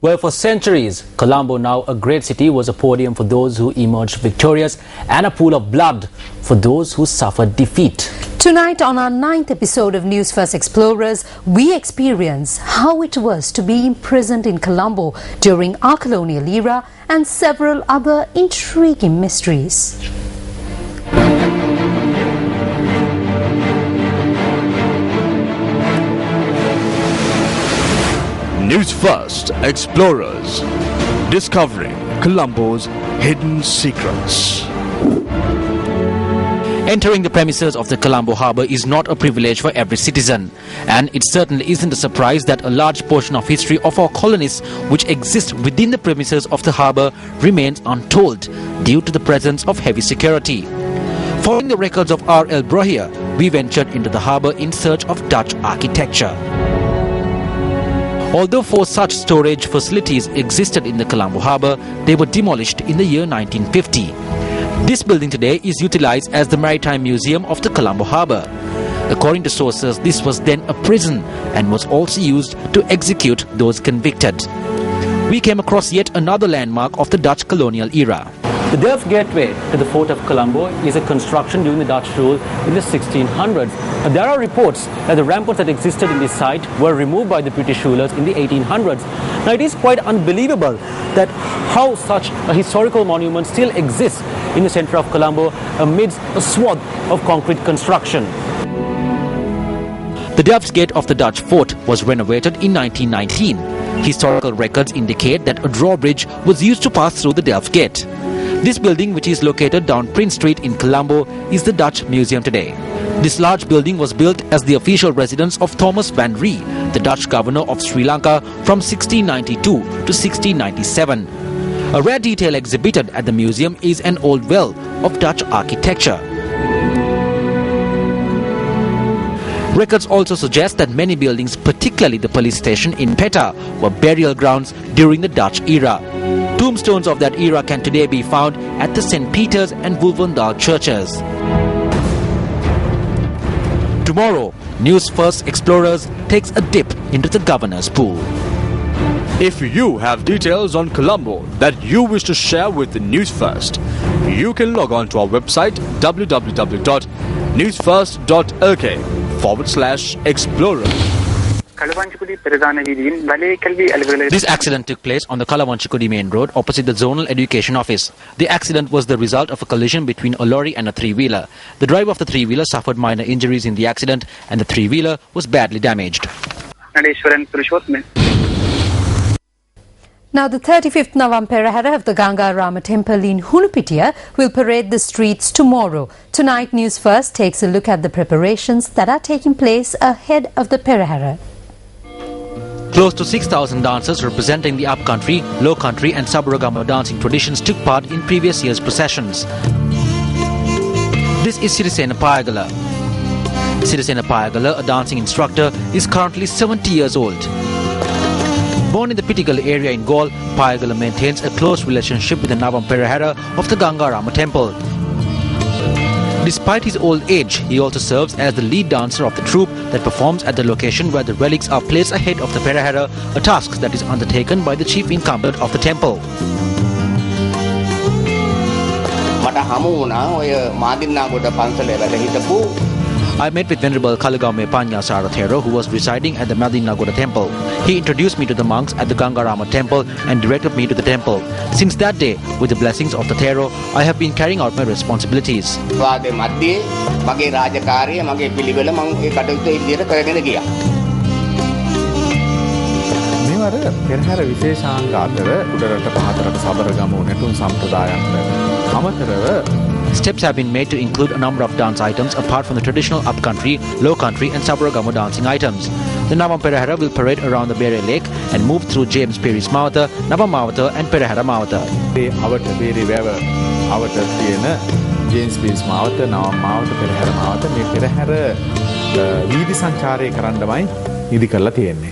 Well, for centuries, Colombo, now a great city, was a podium for those who emerged victorious and a pool of blood for those who suffered defeat. Tonight on our 9th episode of Newsfirst Explorers, we experience how it was to be imprisoned in Colombo during our colonial era and several other intriguing mysteries. Newsfirst Explorers, discovering Colombo's hidden secrets. Entering the premises of the Colombo harbour is not a privilege for every citizen, and it certainly isn't a surprise that a large portion of history of our colonies which exist within the premises of the harbour remains untold due to the presence of heavy security. Following the records of R.L. Broghier, we ventured into the harbour in search of Dutch architecture. Although 4 such storage facilities existed in the Colombo harbour, they were demolished in the year 1950. This building today is utilized as the Maritime Museum of the Colombo harbour. According to sources, this was then a prison and was also used to execute those convicted. We came across yet another landmark of the Dutch colonial era. The Delft Gateway to the Fort of Colombo is a construction during the Dutch rule in the 1600s. There are reports that the ramparts that existed in this site were removed by the British rulers in the 1800s. Now it is quite unbelievable that how such a historical monument still exists in the center of Colombo amidst a swath of concrete construction. The Delft Gate of the Dutch fort was renovated in 1919. Historical records indicate that a drawbridge was used to pass through the Delft Gate. This building, which is located down Prince Street in Colombo, is the Dutch Museum today. This large building was built as the official residence of Thomas van Ree, the Dutch governor of Sri Lanka from 1692 to 1697. A rare detail exhibited at the museum is an old well of Dutch architecture. Records also suggest that many buildings, particularly the police station in Petta, were burial grounds during the Dutch era. Tombstones of that era can today be found at the St. Peter's and Wolvendal churches. Tomorrow, Newsfirst Explorers takes a dip into the governor's pool. If you have details on Colombo that you wish to share with the Newsfirst, you can log on to our website www.newsfirst.lk/explorer. This accident took place on the Kalawanchikudi main road opposite the Zonal Education Office. The accident was the result of a collision between a lorry and a three-wheeler. The driver of the three-wheeler suffered minor injuries in the accident and the three-wheeler was badly damaged. Now, the 35th Navam Perahara of the Ganga Rama Temple in Hunupitiya will parade the streets tomorrow. Tonight, Newsfirst takes a look at the preparations that are taking place ahead of the Perahara. Close to 6,000 dancers representing the upcountry, low country and Sabaragama dancing traditions took part in previous year's processions. This is Sirisena Payagala. Sirisena Payagala, a dancing instructor, is currently 70 years old. Born in the Pittigal area in Gaul, Payagala maintains a close relationship with the Navam Perahara of the Ganga Rama Temple. Despite his old age, he also serves as the lead dancer of the troupe that performs at the location where the relics are placed ahead of the Perahara, a task that is undertaken by the chief incumbent of the temple. I met with Venerable Kalagame Panya Sarathero, who was residing at the Madinagoda temple. He introduced me to the monks at the Gangarama temple and directed me to the temple. Since that day, with the blessings of the Thero, I have been carrying out my responsibilities. Steps have been made to include a number of dance items apart from the traditional upcountry, low country and Sabaragama dancing items. The Navam Perahara will parade around the Bere Lake and move through James Perry's Mawata, Navam Mawata and Perahara Mawata. James Perry's Mawata, Navam Mawata, Perahara Mawata, මේ පෙරහැර වීදි සංචාරය කරන්න තමයි ඉදි කරලා තියෙන්නේ.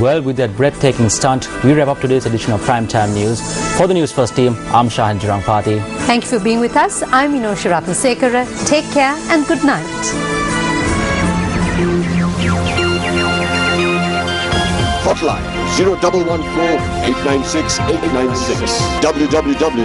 Well, with that breathtaking stunt, we wrap up today's edition of Primetime News. For the Newsfirst team, I'm Shahan Jirangpati. Thank you for being with us. I'm Minosha Ratnasekara. Take care and good night. hotline 0114 896 896 www